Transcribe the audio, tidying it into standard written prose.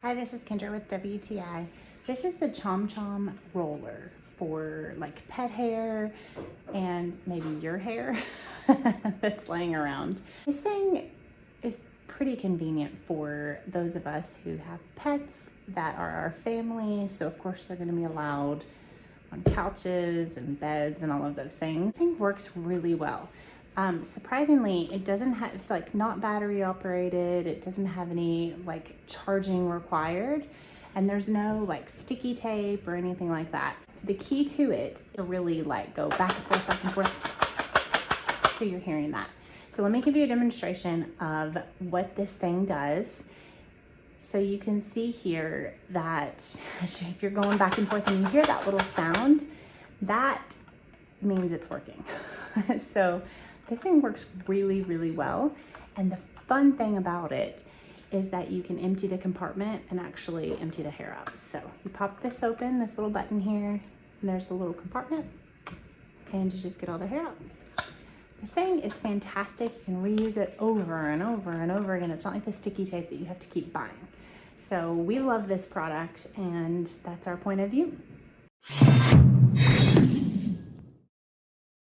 Hi, this is Kendra with WTI. This is the ChomChom roller for like pet hair and maybe your hair that's laying around. This thing is pretty convenient for those of us who have pets that are our family. So of course they're going to be allowed on couches and beds and all of those things. This thing works really well. Surprisingly, it doesn't have, it's like not battery operated. It doesn't have any like charging required, and there's no like sticky tape or anything like that. The key to it is to really like go back and forth, so you're hearing that. So let me give you a demonstration of what this thing does. So you can see here that if you're going back and forth and you hear that little sound, that means it's working. So this thing works really, really well. And the fun thing about it is that you can empty the compartment and actually empty the hair out. So you pop this open, this little button here, and there's the little compartment, and you just get all the hair out. This thing is fantastic. You can reuse it over and over and over again. It's not like the sticky tape that you have to keep buying. So we love this product, and that's our point of view.